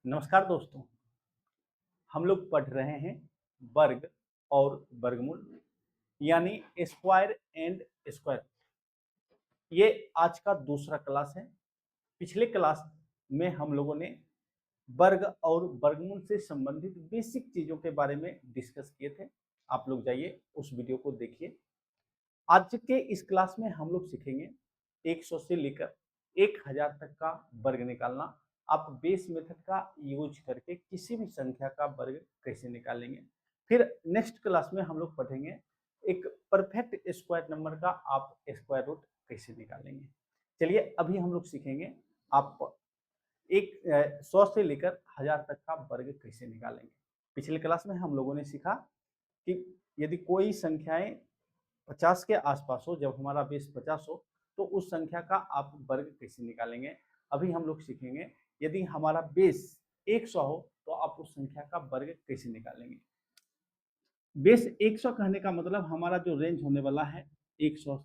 नमस्कार दोस्तों। हम लोग पढ़ रहे हैं वर्ग और वर्गमूल यानी स्क्वायर एंड स्क्वायर। ये आज का दूसरा क्लास है। पिछले क्लास में हम लोगों ने वर्ग और वर्गमूल से संबंधित बेसिक चीजों के बारे में डिस्कस किए थे। आप लोग जाइए उस वीडियो को देखिए। आज के इस क्लास में हम लोग सीखेंगे 100 से लेकर 1000 तक का वर्ग निकालना। आप बेस मेथड का यूज करके किसी भी संख्या का वर्ग कैसे निकालेंगे। फिर नेक्स्ट क्लास में हम लोग पढ़ेंगे एक परफेक्ट स्क्वायर नंबर का आप स्क्वायर रूट कैसे निकालेंगे। चलिए अभी हम लोग सीखेंगे आप 100 से लेकर 1000 तक का वर्ग कैसे निकालेंगे। पिछले क्लास में हम लोगों ने सीखा कि यदि कोई संख्याएं 50 के आसपास हो, जब हमारा बेस 50 हो तो उस संख्या का आप वर्ग कैसे निकालेंगे। अभी हम लोग सीखेंगे यदि हमारा बेस 100 हो तो आप उस संख्या का वर्ग कैसे निकालेंगे। बेस 100 कहने का मतलब हमारा जो रेंज होने वाला है 100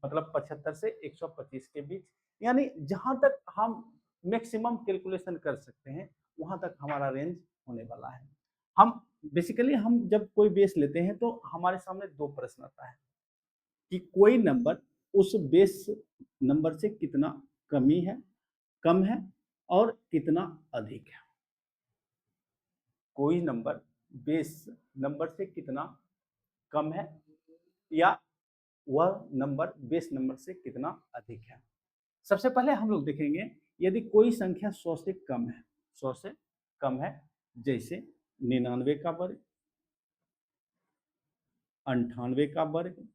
मतलब 75 से 125 के बीच, यानी जहां तक हम मैक्सिमम कैलकुलेशन कर सकते हैं वहां तक हमारा रेंज होने वाला है। हम बेसिकली हम जब कोई बेस लेते हैं तो हमारे सामने दो प्रश्न आता है कि कोई नंबर उस बेस नंबर से कितना कम है और कितना अधिक है। कोई नंबर बेस नंबर से कितना कम है या वह नंबर बेस नंबर से कितना अधिक है। सबसे पहले हम लोग देखेंगे यदि कोई संख्या 100 से कम है, 100 से कम है, जैसे 99 का वर्ग, 98 का वर्ग,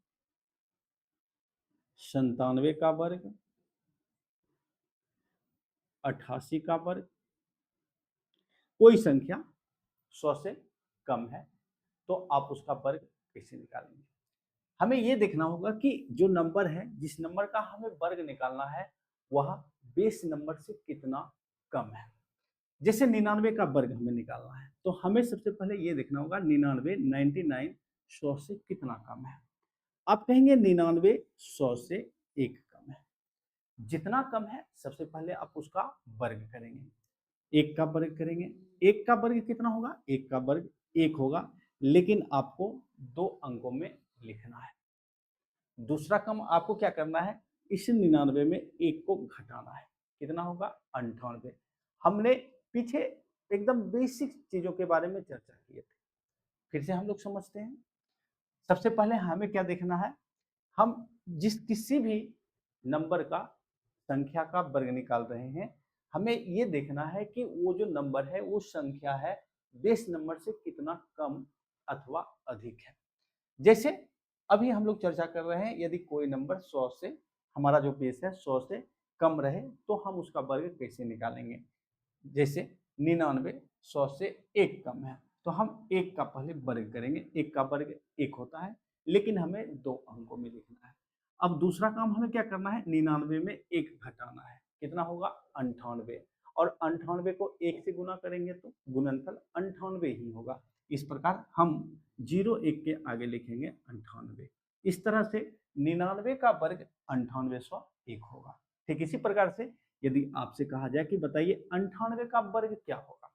97 का वर्ग, 88 का वर्ग। कोई संख्या 100 से कम है तो आप उसका वर्ग कैसे निकालेंगे। हमें यह देखना होगा कि जो नंबर है, जिस नंबर का हमें वर्ग निकालना है वह बेस नंबर से कितना कम है। जैसे 99 का वर्ग हमें निकालना है तो हमें सबसे पहले यह देखना होगा 99 100 से कितना कम है। आप कहेंगे 99 100 से एक कम है। जितना कम है सबसे पहले आप उसका वर्ग करेंगे। एक का वर्ग करेंगे, एक का वर्ग कितना होगा, एक का वर्ग एक होगा, लेकिन आपको 2 अंकों में लिखना है। दूसरा कम आपको क्या करना है, इस 99 में एक को घटाना है। कितना होगा, 98। हमने पीछे एकदम बेसिक चीजों के बारे में चर्चा की थी, फिर से हम लोग समझते हैं। सबसे पहले हमें क्या देखना है, हम जिस किसी भी नंबर का संख्या का वर्ग निकाल रहे हैं, हमें ये देखना है कि वो जो नंबर है वो संख्या है बेस नंबर से कितना कम अथवा अधिक है। जैसे अभी हम लोग चर्चा कर रहे हैं यदि कोई नंबर 100 से, हमारा जो बेस है 100 से कम रहे तो हम उसका वर्ग कैसे निकालेंगे। जैसे 99 100 से एक कम है तो हम एक का पहले वर्ग करेंगे। एक का वर्ग एक होता है, लेकिन हमें 2 अंकों में लिखना है। अब दूसरा काम हमें क्या करना है, 99 में एक घटाना है। कितना होगा, 98। और 98 को एक से गुना करेंगे तो गुणनफल 98 ही होगा। इस प्रकार हम 0 1 के आगे लिखेंगे 98। इस तरह से 99 का वर्ग 9801 होगा। ठीक इसी प्रकार से यदि आपसे कहा जाए कि बताइए 98 का वर्ग क्या होगा,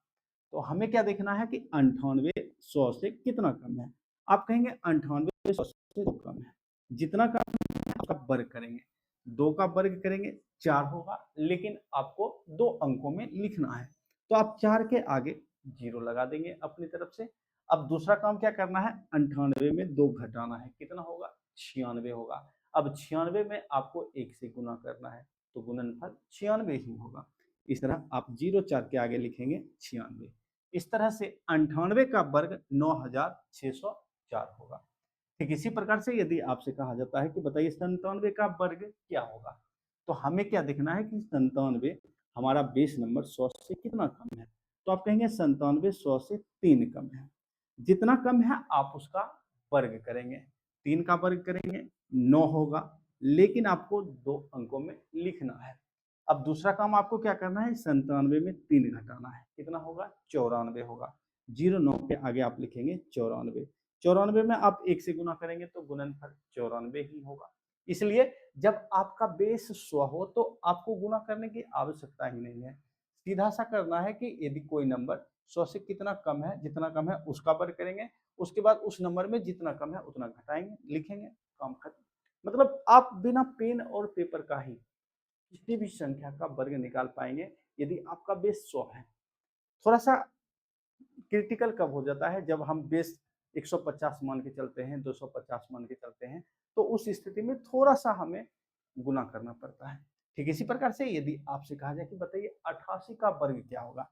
तो हमें क्या देखना है कि 98 100 से कितना कम है। आप कहेंगे 98 100 से कम है। जितना कम है आपका वर्ग करेंगे, 2 का वर्ग करेंगे 4 होगा, लेकिन आपको 2 अंकों में लिखना है तो आप 4 के आगे 0 लगा देंगे अपनी तरफ से। अब दूसरा काम क्या करना है, 98 में 2 घटाना है। कितना होगा, 96 होगा। अब 96 में आपको 1 से गुना करना है तो गुणनफल 96 ही होगा। इस तरह आप 0 4 के आगे लिखेंगे 96। इस तरह से 98 का वर्ग 9604 होगा। ठीक इसी प्रकार से यदि आपसे कहा जाता है कि बताइए 97 का वर्ग क्या होगा, तो हमें क्या देखना है कि 97 हमारा बेस नंबर 100 से कितना कम है। तो आप कहेंगे 97 100 से 3 कम है। जितना कम है आप उसका वर्ग करेंगे। 3 का वर्ग करेंगे 9 होगा, लेकिन आपको 2 अंकों में लिखना है। अब दूसरा काम आपको क्या करना है, 97 में 3 घटाना है। कितना होगा, 94 होगा। 0 9 के आगे आप लिखेंगे 94। 94 में आप 1 से गुना करेंगे तो गुणनफल 94 ही होगा। इसलिए जब आपका बेस 100 हो तो आपको गुना करने की आवश्यकता ही नहीं है। सीधा सा करना है कि यदि कोई नंबर 100 से कितना कम है, जितना कम है उसका वर्ग करेंगे, उसके बाद उस नंबर में जितना कम है उतना घटाएंगे, लिखेंगे, काम खत्म। मतलब आप बिना पेन और पेपर का ही किसी भी संख्या का वर्ग निकाल पाएंगे यदि आपका बेस 100 है। थोड़ा सा क्रिटिकल कब हो जाता है, जब हम बेस 150 मान के चलते हैं, 250 मान के चलते हैं, तो उस स्थिति में थोड़ा सा हमें गुना करना पड़ता है। ठीक इसी प्रकार से यदि आपसे कहा जाए कि बताइए 88 का वर्ग क्या होगा,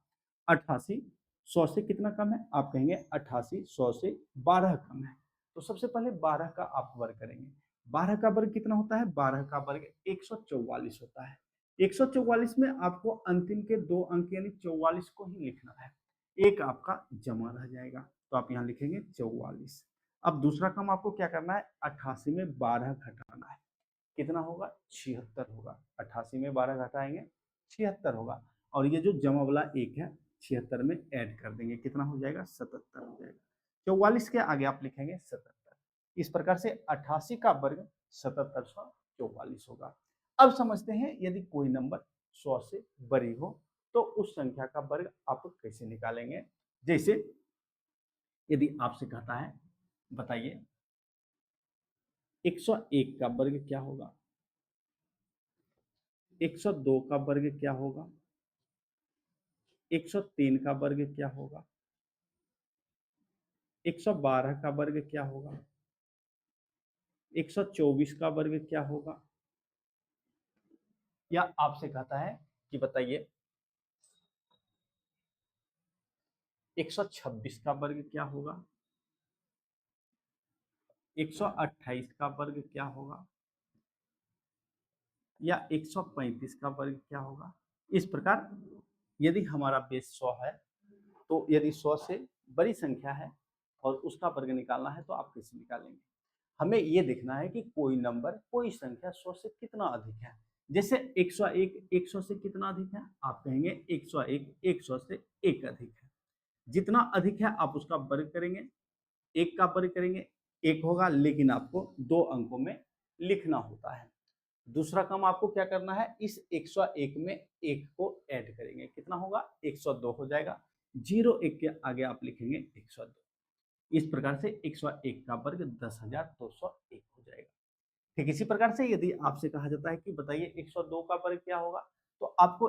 88 100 से कितना कम है, आप कहेंगे 88 100 से 12 कम है। तो सबसे पहले 12 का आप वर्ग करेंगे। 12 का वर्ग कितना होता है, 12 का वर्ग 144 होता है। 144 में आपको अंतिम के 2 अंक यानी 44 को ही लिखना है, एक आपका जमा रह जाएगा, तो आप यहाँ लिखेंगे 44। अब दूसरा काम आपको क्या करना है, 88 में 12 घटाना है, कितना होगा, 76 होगा। 88 में 12 घटाएंगे 76 होगा, और ये जो जमा वाला एक है 76 में ऐड कर देंगे, कितना हो जाएगा, 77 हो जाएगा। 44 के आगे आप लिखेंगे 77। इस प्रकार से 88 का वर्ग 7744 होगा। अब समझते हैं यदि कोई नंबर 100 से बड़ी हो तो उस संख्या का वर्ग आप कैसे निकालेंगे। जैसे यदि आपसे कहता है बताइए 101 का वर्ग क्या होगा, 102 का वर्ग क्या होगा, 103 का वर्ग क्या होगा, 112 का वर्ग क्या होगा, 124 का वर्ग क्या होगा, या आपसे कहता है कि बताइए 126 का वर्ग क्या होगा, 128 का वर्ग क्या होगा, या 135 का वर्ग क्या होगा। इस प्रकार यदि हमारा बेस 100 है तो यदि 100 से बड़ी संख्या है और उसका वर्ग निकालना है तो आप कैसे निकालेंगे। हमें ये देखना है कि कोई नंबर, कोई संख्या 100 से कितना अधिक है। जैसे 101 100 से कितना अधिक है, आप कहेंगे 101 100 से एक अधिक है। जितना अधिक है आप उसका वर्ग करेंगे, एक का वर्ग करेंगे, एक होगा, लेकिन आपको 2 अंकों में लिखना होता है। दूसरा काम आपको क्या करना है, इस 101 में एक को ऐड करेंगे, कितना होगा, 102 हो जाएगा। 01 के आगे आप लिखेंगे 102। इस प्रकार से 101 का वर्ग 10,201 हो जाएगा। ठीक इसी प्रकार से यदि आपसे कहा जाता है कि बताइए 102 का वर्ग क्या होगा, तो आपको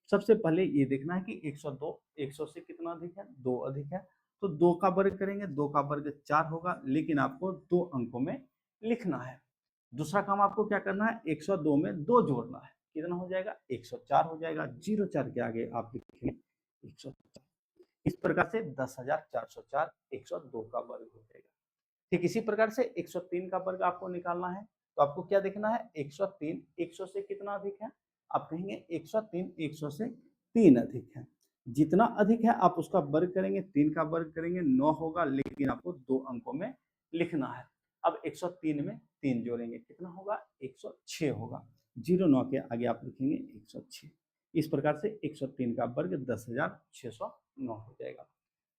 सबसे पहले ये देखना है कि 102 100 से कितना अधिक है, 2 अधिक है, तो 2 का वर्ग करेंगे, 2 का वर्ग 4 होगा, लेकिन आपको 2 अंकों में लिखना है। दूसरा काम आपको क्या करना है, 102 में 2 जोड़ना है, कितना हो जाएगा, 104 हो जाएगा। 04 के आगे आप लिखेंगे 104। इस प्रकार से 10,404 102 का वर्ग हो जाएगा। ठीक इसी प्रकार से 103 का वर्ग आपको निकालना है, तो आपको क्या देखना है, 103 100 से कितना अधिक है, आप कहेंगे 103 100 से 3 अधिक है। जितना अधिक है आप उसका वर्ग करेंगे, 3 का वर्ग करेंगे 9 होगा, लेकिन आपको 2 अंकों में लिखना है। अब 103 में 3 जोड़ेंगे, कितना होगा, 106 होगा। 09 के आगे आप लिखेंगे 106। इस प्रकार से 103 का वर्ग 10,609 हो जाएगा।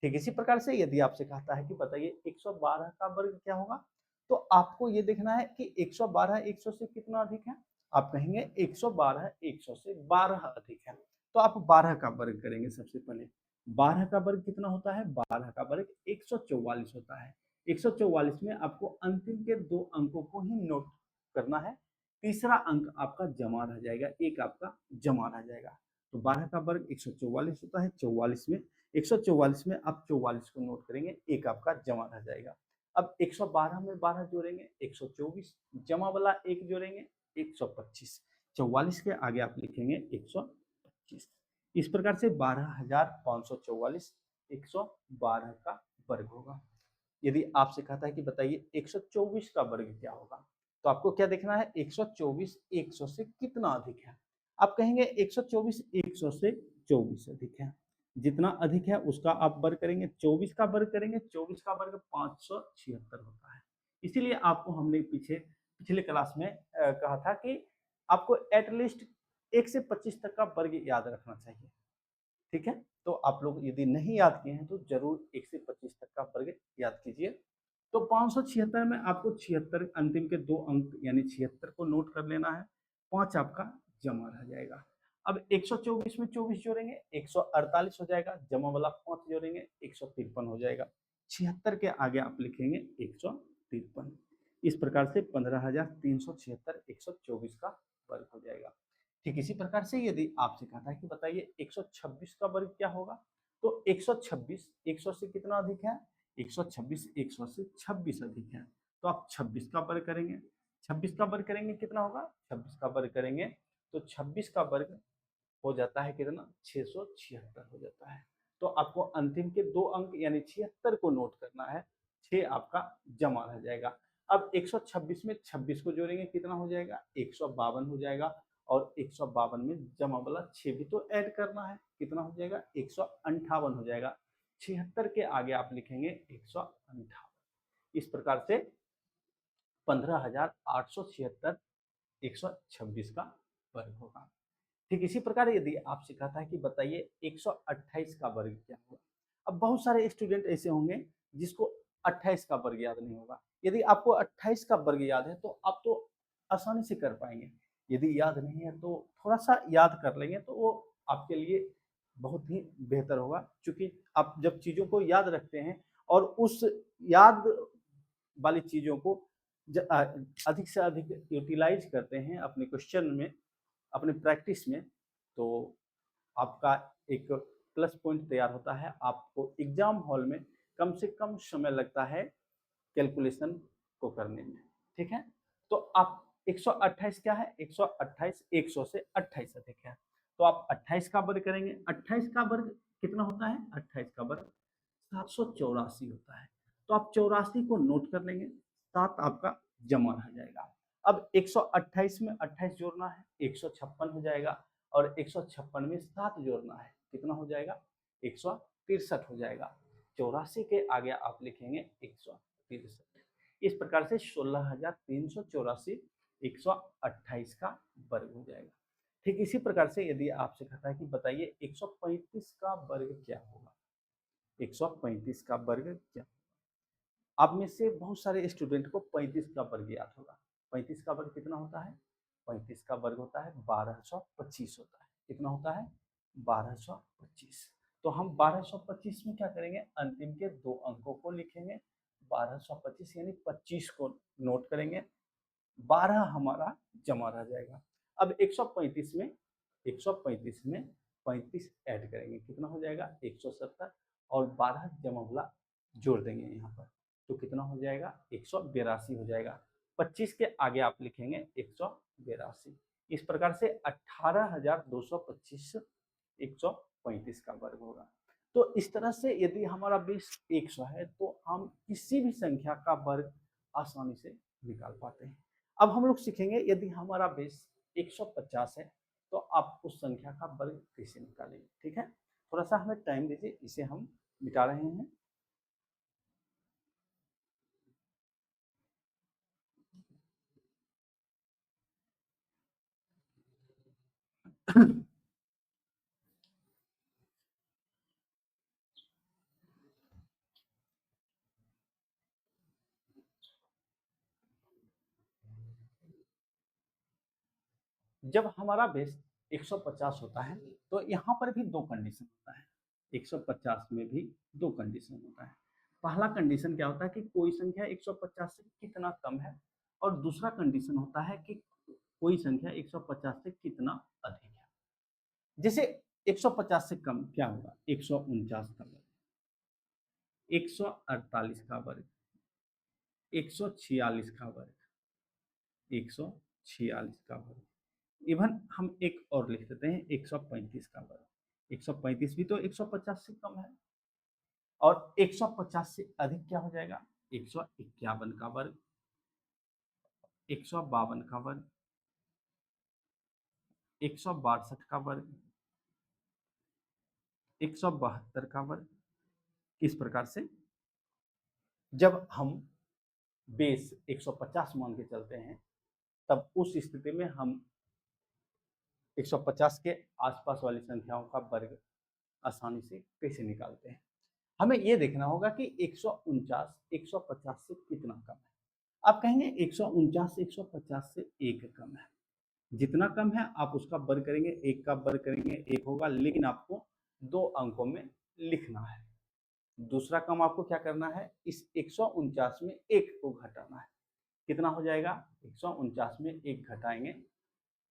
ठीक इसी प्रकार से यदि आपसे कहता है कि बताइए 112 का वर्ग क्या होगा, तो आपको ये देखना है कि 112 100 से कितना अधिक है, आप कहेंगे 112 100 से 12 अधिक है, तो आप 12 का वर्ग करेंगे। सबसे पहले 12 का वर्ग कितना होता है, 12 का वर्ग 144 होता है। 144 में आपको अंतिम के 2 अंकों को ही नोट करना है, तीसरा अंक आपका जमा रह जाएगा, एक आपका जमा रह जाएगा। तो 12 का वर्ग 144 होता है, 44 में 144 में आप 44 को नोट करेंगे, एक आपका जमा रह जाएगा। अब 112 में 12 जोड़ेंगे 124, जमा वाला एक जोड़ेंगे 125, 44 के आगे आप लिखेंगे 125। इस प्रकार से 12,544 112 का वर्ग होगा। यदि आपसे कहता है कि बताइए 124 का वर्ग क्या होगा, तो आपको क्या देखना है, 124 100 से कितना अधिक है, आप कहेंगे 124 100 से 24 अधिक है। जितना अधिक है उसका आप वर्ग करेंगे, 24 का वर्ग करेंगे, 24 का वर्ग 576 होता है। इसीलिए आपको हमने पिछले क्लास में कहा था कि आपको एटलीस्ट 1 से 25 तक का वर्ग याद रखना चाहिए। ठीक है, तो आप लोग यदि नहीं याद किए हैं तो जरूर 1 से 25 तक का वर्ग याद कीजिए। तो 576 में आपको 76 अंतिम के 2 अंक यानी 76 को नोट कर लेना है, 5 आपका जमा रह जाएगा। अब 124 में 24 जोड़ेंगे 148 हो जाएगा, जमा वाला 5 जोड़ेंगे 153 हो जाएगा। 76 के आगे आप लिखेंगे 153। इस प्रकार से 15,376 124 का वर्ग हो जाएगा। ठीक इसी प्रकार से यदि आपसे कहता है कि बताइए 126 का वर्ग क्या होगा, तो 126 100 से कितना अधिक है, 126 100 से 26 अधिक है, तो आप 26 का वर्ग करेंगे। 26 का वर्ग करेंगे कितना होगा, 26 का वर्ग करेंगे तो 26 का वर्ग हो जाता है कितना, 676 हो जाता है। तो आपको अंतिम के 2 अंक यानी 76 को नोट करना है, 6 आपका जमा रह जाएगा। अब 126 में 26 को जोड़ेंगे कितना हो जाएगा, 152 हो जाएगा, और 152 में जमा वाला 6 भी तो ऐड करना है, कितना हो जाएगा, 158 हो जाएगा। 76 के आगे आप लिखेंगे 158। इस प्रकार से 15,876 126 का वर्ग होगा। ठीक इसी प्रकार यदि आपसे कहता है कि बताइए 128 का वर्ग क्या होगा। अब बहुत सारे स्टूडेंट ऐसे होंगे जिसको 28 का वर्ग याद नहीं होगा। यदि आपको 28 का वर्ग याद है तो आप तो आसानी से कर पाएंगे, यदि याद नहीं है तो थोड़ा सा याद कर लेंगे तो वो आपके लिए बहुत ही बेहतर होगा। क्योंकि आप जब चीज़ों को याद रखते हैं और उस याद वाली चीज़ों को अधिक से अधिक यूटिलाइज करते हैं अपने क्वेश्चन में, अपने प्रैक्टिस में, तो आपका एक प्लस पॉइंट तैयार होता है। आपको एग्जाम हॉल में कम से कम समय लगता है कैलकुलेशन को करने में। ठीक है, तो आप 128 क्या है, 128 100 से 28 अधिक है, तो आप 28 का वर्ग करेंगे। 28 का वर्ग कितना होता है, 28 का वर्ग 784 होता है, तो आप 84 को नोट कर लेंगे, 7 आपका जमा रह जाएगा। अब 128 में 28 जोड़ना है 156 हो जाएगा, और 156 में 7 जोड़ना है कितना हो जाएगा, 163 हो जाएगा। 84 के आगे आप लिखेंगे 163। इस प्रकार से 16,384 128 का वर्ग हो जाएगा। ठीक इसी प्रकार से यदि आपसे कहता है कि बताइए 135 का वर्ग क्या होगा, 135 का वर्ग क्या, आप में से बहुत सारे स्टूडेंट को 35 का वर्ग याद होगा। 35 का वर्ग कितना होता है, 35 का वर्ग होता है 1225 होता है। कितना होता है, 1225। तो हम 1225 में क्या करेंगे, अंतिम के 2 अंकों को लिखेंगे। 1225 यानी 25 को नोट करेंगे, 12 हमारा जमा रह जाएगा। अब 135 में 35 ऐड करेंगे कितना हो जाएगा, 170, और 12 जमा वाला जोड़ देंगे यहाँ पर, तो कितना हो जाएगा, 182 हो जाएगा। 25 के आगे आप लिखेंगे 182। इस प्रकार से 18,225 135 का वर्ग होगा। तो इस तरह से यदि हमारा बेस 100 है तो हम किसी भी संख्या का वर्ग आसानी से निकाल पाते हैं। अब हम लोग सीखेंगे यदि हमारा बेस 150 है तो आप उस संख्या का वर्ग कैसे निकालेंगे। ठीक है, थोड़ा सा हमें टाइम दीजिए, इसे हम मिटा रहे हैं। जब हमारा बेस 150 होता है तो यहाँ पर भी 2 कंडीशन होता है। 150 में भी 2 कंडीशन होता है। पहला कंडीशन क्या होता है कि कोई संख्या 150 से कितना कम है, और दूसरा कंडीशन होता है कि कोई संख्या 150 से कितना अधिक है। जैसे 150 से कम क्या होगा, 149 का वर्ग, 148 का वर्ग, 146 का वर्ग, 146 का वर्ग, इवन हम एक और लिख देते हैं 135 का वर्ग। 135 भी तो 150 से कम है, और 150 से अधिक क्या हो जाएगा, 151 का वर्ग, 152 का वर्ग, 162 का वर्ग, 172 का वर्ग। इस प्रकार से जब हम बेस 150 मान के चलते हैं तब उस स्थिति में हम 150 के आसपास वाली संख्याओं का वर्ग आसानी से कैसे निकालते हैं। हमें यह देखना होगा कि 149 150 से कितना कम है। आप कहेंगे 149 150 से 1 कम है, जितना कम है आप उसका वर्ग करेंगे, एक का वर्ग करेंगे एक होगा, लेकिन आपको 2 अंकों में लिखना है। दूसरा काम आपको क्या करना है, इस 149 में 1 को घटाना है। कितना हो जाएगा, 149 में 1 घटाएंगे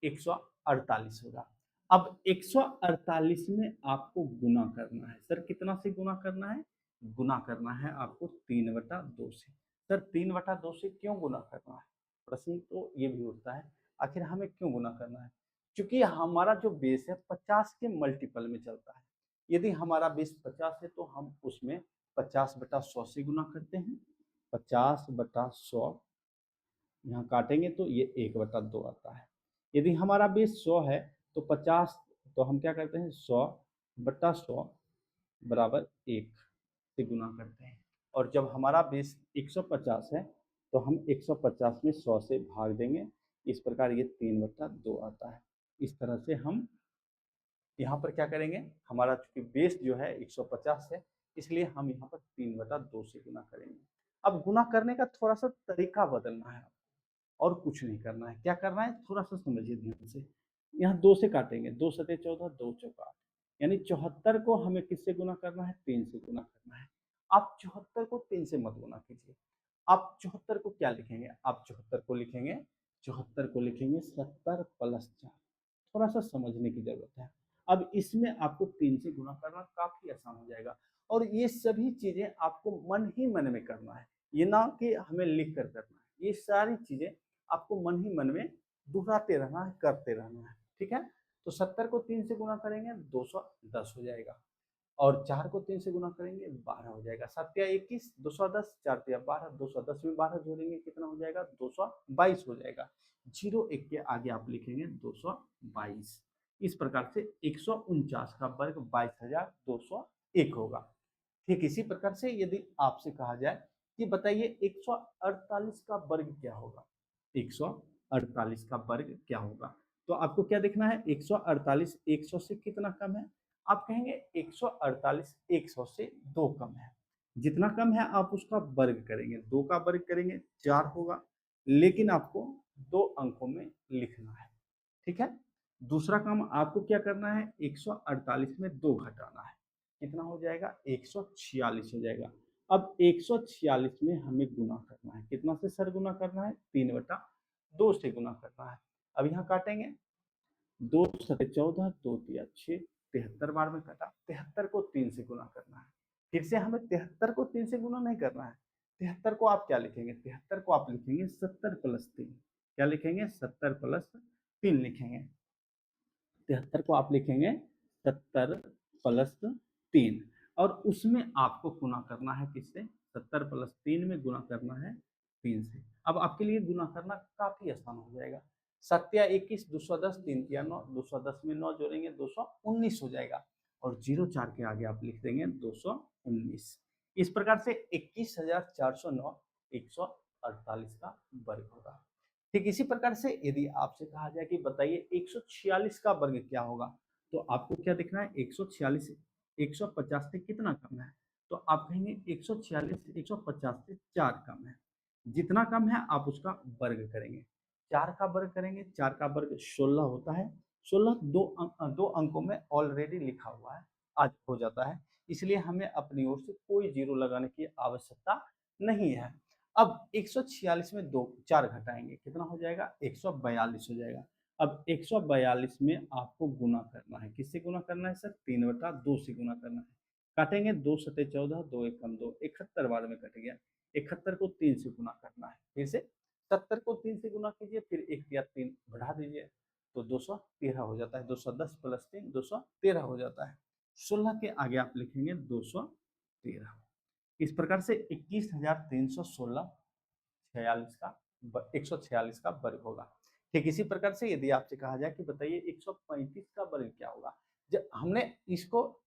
148 होगा। अब 148 में आपको गुना करना है। सर कितना से गुना करना है, गुना करना है आपको 3/2 से। सर 3/2 से क्यों गुना करना है, प्रश्न तो ये भी उठता है, आखिर हमें क्यों गुना करना है। क्योंकि हमारा जो बेस है 50 के मल्टीपल में चलता है। यदि हमारा बेस 50 है तो हम उसमें 50/100 से गुना करते हैं। 50/100 यहाँ काटेंगे तो ये 1/2 आता है। यदि हमारा बेस 100 है तो 50, तो हम क्या करते हैं 100/100 बराबर 1 से गुना करते हैं। और जब हमारा बेस 150 है तो हम 150 में 100 से भाग देंगे। इस प्रकार ये 3/2 आता है। इस तरह से हम यहाँ पर क्या करेंगे, हमारा चूंकि बेस जो है 150 है, इसलिए हम यहाँ पर 3/2 से गुना करेंगे। अब गुना करने का थोड़ा सा तरीका बदलना है और कुछ नहीं करना है। क्या करना है, थोड़ा सा समझिए ध्यान से। यहाँ 2 से काटेंगे, 2 सते 14, 2 चौका 8, यानी 74 को हमें किससे गुना करना है, 3 से गुना करना है। आप 74 को 3 से मत गुना कीजिए। आप 74 को क्या लिखेंगे, आप 74 को लिखेंगे 70 प्लस 4। थोड़ा सा समझने की जरूरत है। अब इसमें आपको 3 से गुना करना काफी आसान हो जाएगा। और ये सभी चीजें आपको मन ही मन में करना है, ये ना कि हमें लिख कर करना है। ये सारी चीजें आपको मन ही मन में दोहराते रहना है, करते रहना है, ठीक है। तो 70 को 3 से गुना करेंगे 210 हो जाएगा। और 4 को 3 से गुना करेंगे 12 हो जाएगा। 7 या 21, 210, 4 या 12, 210 में 12 जोड़ेंगे कितना हो जाएगा, 222 हो जाएगा। 01 के आगे आप लिखेंगे 222। इस प्रकार से 149 का वर्ग 22,201 होगा। ठीक इसी प्रकार से यदि आपसे कहा जाए कि बताइए 148 का वर्ग क्या होगा, 148 का वर्ग क्या होगा, तो आपको क्या देखना है, 148 100 से कितना कम है, आप कहेंगे 148 100 से 2 कम है। जितना कम है आप उसका वर्ग करेंगे, 2 का वर्ग करेंगे 4 होगा, लेकिन आपको 2 अंकों में लिखना है, ठीक है। दूसरा काम आपको क्या करना है, 148 में 2 घटाना है, कितना हो जाएगा, 146 हो जाएगा। अब 146 में हमें गुना करना है, कितना से सर गुना करना है, 3/2 से गुना करना है। अब यहाँ काटेंगे, 2 सते 14, 2 तिया 6, 73 बार में कटा। 73 को 3 से गुना करना है। फिर से हमें 73 को 3 से गुना नहीं करना है। 73 को आप क्या लिखेंगे, 73 को आप लिखेंगे 70 प्लस 3। क्या लिखेंगे, 70 प्लस 3 लिखेंगे। 73 को आप लिखेंगे 70 प्लस 3, और उसमें आपको गुना करना है किससे, 70 प्लस 3 में गुना करना है 3 से। अब आपके लिए गुना करना काफी आसान हो जाएगा। 7 या 21, 210, 3 या 9, 210 में 9 जोड़ेंगे 219 हो जाएगा। और 04 के आगे आप लिख देंगे 219। इस प्रकार से 21,409 148 का वर्ग होगा। ठीक इसी प्रकार से यदि आपसे कहा जाए कि बताइए 146 का वर्ग क्या होगा, तो आपको क्या देखना है, 146 150 से कितना कम है, तो आप कहेंगे 146 150 से 4 कम है। जितना कम है आप उसका वर्ग करेंगे, 4 का वर्ग करेंगे, 4 का वर्ग 16 होता है। 16 दो अंकों में ऑलरेडी लिखा हुआ है, आज हो जाता है, इसलिए हमें अपनी ओर से कोई जीरो लगाने की आवश्यकता नहीं है। अब 146 में 2 4 घटाएंगे कितना हो जाएगा, 142 हो जाएगा। अब 142 में आपको गुना करना है, किससे गुना करना है सर, 3/2 से गुना करना है। काटेंगे, 2 सते 14, 2 एकम 2, 71 बार में कट गया। 71 को 3 से गुना करना है, फिर से 70 को 3 से गुना कीजिए, फिर 1 या 3 बढ़ा दीजिए तो 213 हो जाता है। 210 प्लस 3 213 हो जाता है। 16 के आगे आप लिखेंगे 213। इस प्रकार से 21,316 46 का 146 का वर्ग होगा। ठीक इसी प्रकार से यदि आपसे कहा जाए कि बताइए 135 का वर्ग क्या होगा, जब हमने इसको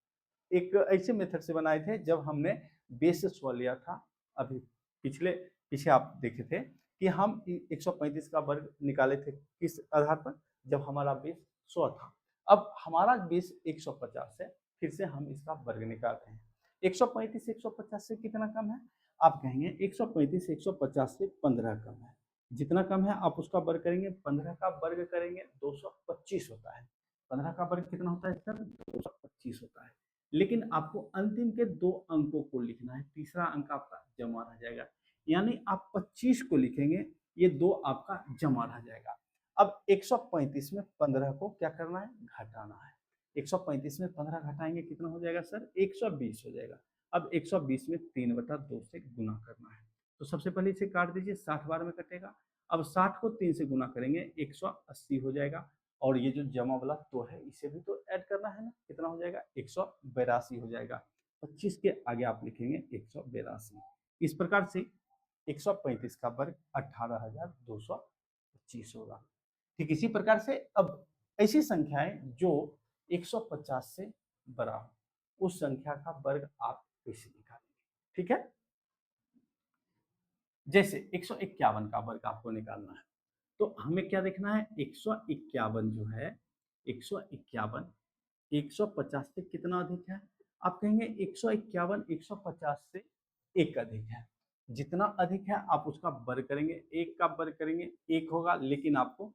एक ऐसे मेथड से बनाए थे जब हमने बेस 100 लिया था। अभी पीछे आप देखे थे कि हम 135 का वर्ग निकाले थे किस आधार पर, जब हमारा बेस 100 था। अब हमारा बेस 150 है, फिर से हम इसका वर्ग निकालते हैं। 135 150 से कितना कम है, आप कहेंगे 135 150 से 15 कम है। जितना कम है आप उसका वर्ग करेंगे, 15 का वर्ग करेंगे 225 होता है। 15 का वर्ग कितना होता है सर? 225 होता है। लेकिन आपको अंतिम के 2 अंकों को लिखना है, तीसरा अंक आपका जमा रह जाएगा। यानी आप 25 को लिखेंगे, ये 2 आपका जमा रह जाएगा। अब 135 में 15 को क्या करना है? घटाना है। 135 में 15 घटाएंगे कितना हो जाएगा सर? 120 हो जाएगा। अब 120 में 3/2 से गुना करना है। तो सबसे पहले इसे काट दीजिए, 60 बार में कटेगा। अब 60 को 3 से गुना करेंगे, 180 हो जाएगा। और ये जो जमा वाला तो है, इसे भी तो ऐड करना है ना, कितना हो जाएगा? 182 हो जाएगा। 25 के आगे आप लिखेंगे 182। इस प्रकार से 135 का वर्ग 18,225 होगा। ठीक इसी प्रकार से अब ऐसी संख्याएं जो 150 से बड़ा हो, उस संख्या का वर्ग आप कैसे निकालेंगे? ठीक है, जैसे 151 का वर्ग आपको निकालना है, तो हमें क्या देखना है? 151 जो है, 151 150 से कितना अधिक है? आप कहेंगे 151 150 से एक अधिक है। जितना अधिक है आप उसका वर्ग करेंगे, एक का वर्ग करेंगे, एक होगा, लेकिन आपको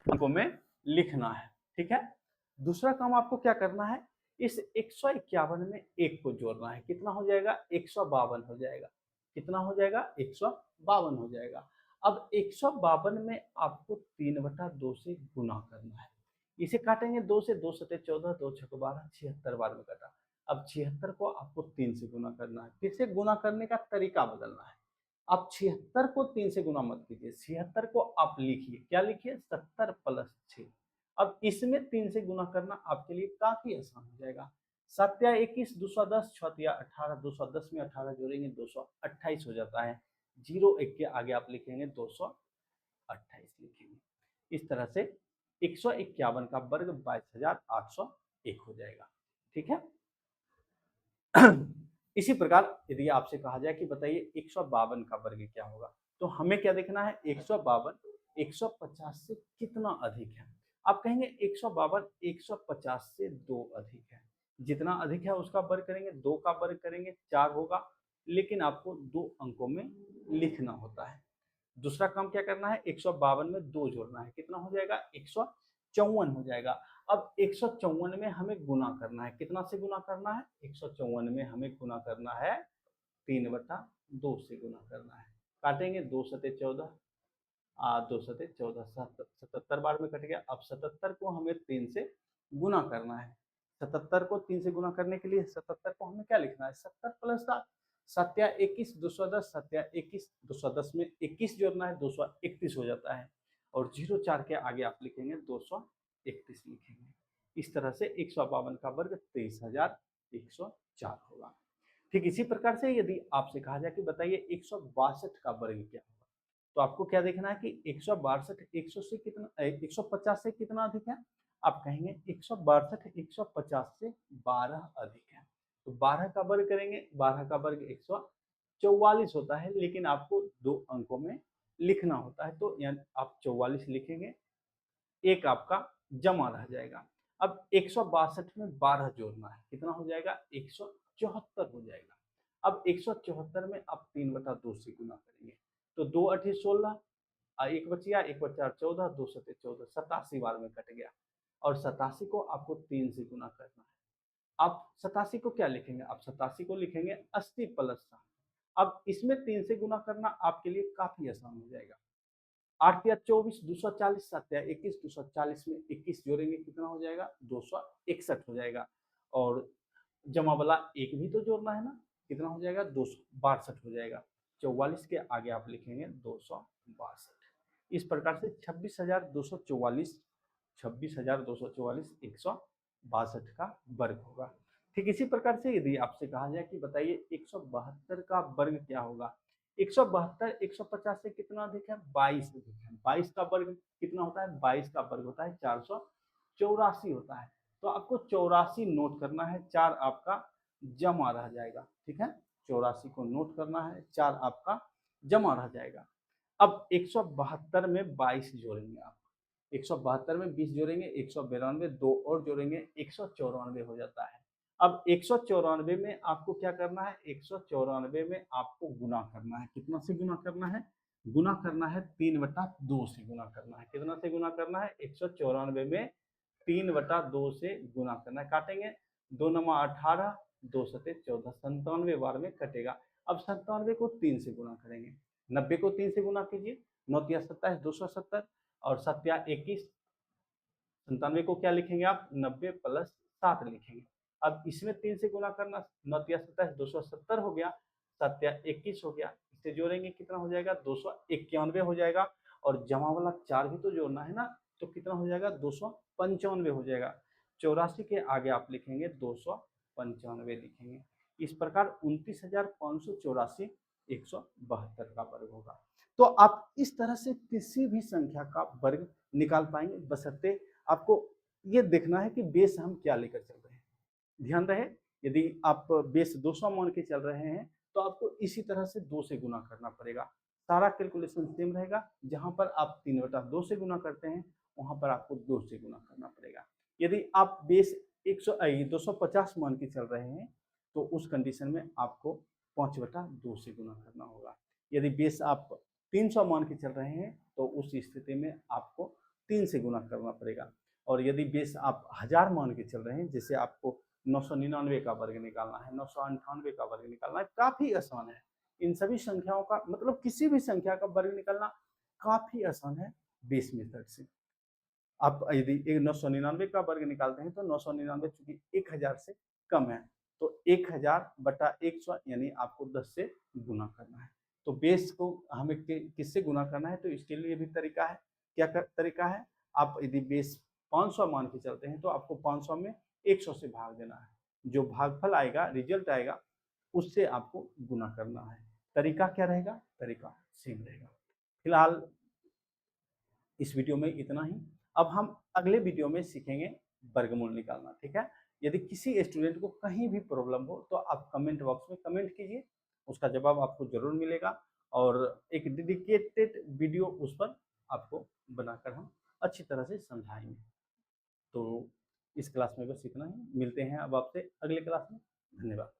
अंकों में लिखना है। ठीक है, दूसरा काम आपको क्या करना है? इस 151 में एक को जोड़ना है। कितना हो जाएगा? 152 हो जाएगा। कितना हो जाएगा? 152 हो जाएगा। अब 152 में आपको 3/2 से गुना करना है। इसे काटेंगे 2 से, 2 सते 14, 2 छक 12, 76 बार में कटा। अब 76 को आपको 3 से गुना करना है। फिर से गुना करने का तरीका बदलना है। आप 76 को 3 से गुना मत कीजिए, 76 को आप लिखिए, क्या लिखिए? 70 प्लस 6। अब इसमें 3 से गुना करना आपके लिए काफी आसान हो जाएगा। 7 या 21 210, 6 या 18, 210 में 18 जोड़ेंगे 228 हो जाता है। 01 के आगे आप लिखेंगे 228 लिखेंगे। इस तरह से 151 का वर्ग 22,801 हो जाएगा। ठीक है, इसी प्रकार यदि आपसे कहा जाए कि बताइए 152 का वर्ग क्या होगा, तो हमें क्या देखना है? 152 150 से कितना अधिक है? आप कहेंगे 152 150 से 2 अधिक है। जितना अधिक है उसका वर्ग करेंगे, 2 का वर्ग करेंगे 4 होगा, लेकिन आपको 2 अंकों में लिखना होता है। दूसरा काम क्या करना है? 152 में 2 जोड़ना है। कितना हो जाएगा? 154 हो जाएगा। अब 154 में हमें गुना करना है। कितना से गुना करना है? 154 में हमें गुना करना है 3/2 से गुना करना है। काटेंगे 2 सते 14, 2 सते 14, 77 बार में कट गया। अब 77 को हमें 3 से गुना करना है। 77 को 3 से गुना करने के लिए 77 को हमें क्या लिखना है? 70 प्लस 7, 7 या 21 210, 7 या 21 210 में 21 जोड़ना है, 231 हो जाता है। और 04 के आगे आप लिखेंगे 231 लिखेंगे। इस तरह से 152 का वर्ग 23,104 होगा। ठीक इसी प्रकार से यदि आपसे कहा जाए कि बताइए 162 का वर्ग क्या होगा, तो आपको क्या देखना है कि 162 100 से कितना 150 से कितना अधिक है? आप कहेंगे 162 150 से 12 अधिक है। तो 12 का वर्ग करेंगे, 12 का वर्ग 144 होता है, लेकिन आपको 2 अंकों में लिखना होता है, तो यानी आप 44 लिखेंगे, एक आपका जमा रह जाएगा। अब 162 में 12 जोड़ना है, कितना हो जाएगा? 174 हो जाएगा। अब 174 में आप 3/2 से गुना करेंगे, तो 2 8 16, एक बचिया, एक बचा 14, 2 सते 14, 87 बार में कट गया। और 87 को आपको 3 से गुना करना है। आप 87 को क्या लिखेंगे? आप 87 को लिखेंगे 80 प्लस 7। अब इसमें 3 से गुना करना आपके लिए काफी आसान हो जाएगा। 8 या 24, 240, 7 या 21, 240 में 21 जोड़ेंगे, कितना हो जाएगा? 261 हो जाएगा। और जमा वाला एक भी तो जोड़ना है ना, कितना हो जाएगा? 262 हो जाएगा। 44 के आगे आप लिखेंगे 262। इस प्रकार से 26,244, 26,244 162 का वर्ग होगा। ठीक इसी प्रकार से यदि आपसे कहा जाए कि बताइए 172 का वर्ग क्या होगा, 172 150 से कितना अधिक है? 22 अधिक है। 22 का वर्ग कितना होता है? 22 का वर्ग होता है 484 होता है। तो आपको 84 नोट करना है, 4 आपका जमा रह जाएगा। ठीक है, 84 को नोट करना है, 4 आपका जमा रह जाएगा। अब 172 में 22 जोड़ेंगे आप, 172 में 20 जोड़ेंगे, 192 2 और जोड़ेंगे, 194 हो जाता है। अब 194 में आपको क्या करना है? 194 में आपको गुना करना है। कितना से गुना करना है? गुना करना है 3/2 से गुना करना है। कितना से गुना करना है? 194 में 3/2 से गुना करना है। काटेंगे, 2 नमा 18, 2 सते 14, 97 बार में कटेगा। अब 97 को 3 से गुना करेंगे, 90 को 3 से गुना कीजिए, 9 तिया 27, 270 और 7 या 21, 97 को क्या लिखेंगे आप? 90 प्लस 7 लिखेंगे। अब इसमें 3 से गुना करना, 9 तिया 27, 270 हो गया, 7 या 21 हो गया, इसे जोड़ेंगे कितना हो जाएगा? 291 हो जाएगा। और जमा वाला 4 भी तो जोड़ना है ना, तो कितना हो जाएगा? 295 हो जाएगा। 84 के आगे आप लिखेंगे 295 लिखेंगे। इस प्रकार 29,584 172 का वर्ग होगा। तो आप इस तरह से किसी भी संख्या का वर्ग निकाल पाएंगे, बशर्ते आपको ये देखना है कि बेस हम क्या लेकर चल रहे हैं। ध्यान रहे, यदि आप बेस 200 मान के चल रहे हैं तो आपको इसी तरह से 2 से गुना करना पड़ेगा। सारा कैलकुलेशन सेम रहेगा। जहां पर आप 3/2 से गुना करते हैं वहां पर आपको 2 से गुना करना पड़ेगा। यदि आप बेस 250 मान के चल रहे हैं तो उस कंडीशन में आपको 5/2 से गुना करना होगा। यदि बेस आप 300 मान के चल रहे हैं तो उस स्थिति में आपको 3 से गुना करना पड़ेगा। और यदि बेस आप 1000 मान के चल रहे हैं, जैसे आपको 999 का वर्ग निकालना है, 998 का वर्ग निकालना है, काफी आसान है। इन सभी संख्याओं का मतलब किसी भी संख्या का वर्ग निकालना काफी आसान है बेस मेथड से। आप यदि 999 का वर्ग निकालते हैं तो 999 चूंकि 1000 से कम है तो 1000/100 यानी आपको 10 से गुना करना है। तो बेस को हमें किससे गुना करना है? तो इसके लिए भी तरीका है। क्या तरीका है? आप यदि बेस 500 मान के चलते हैं तो आपको 500 में 100 से भाग देना है। जो भागफल आएगा, रिजल्ट आएगा, उससे आपको गुना करना है। तरीका क्या रहेगा? तरीका सेम रहेगा। फिलहाल इस वीडियो में इतना ही। अब हम अगले वीडियो में सीखेंगे वर्गमूल निकालना, ठीक है? यदि किसी स्टूडेंट को कहीं भी प्रॉब्लम हो तो आप कमेंट बॉक्स में कमेंट कीजिए, उसका जवाब आपको जरूर मिलेगा। और एक डेडिकेटेड वीडियो उस पर आपको बनाकर हम अच्छी तरह से समझाएंगे। तो इस क्लास में बस इतना ही। मिलते हैं अब आपसे अगले क्लास में। धन्यवाद।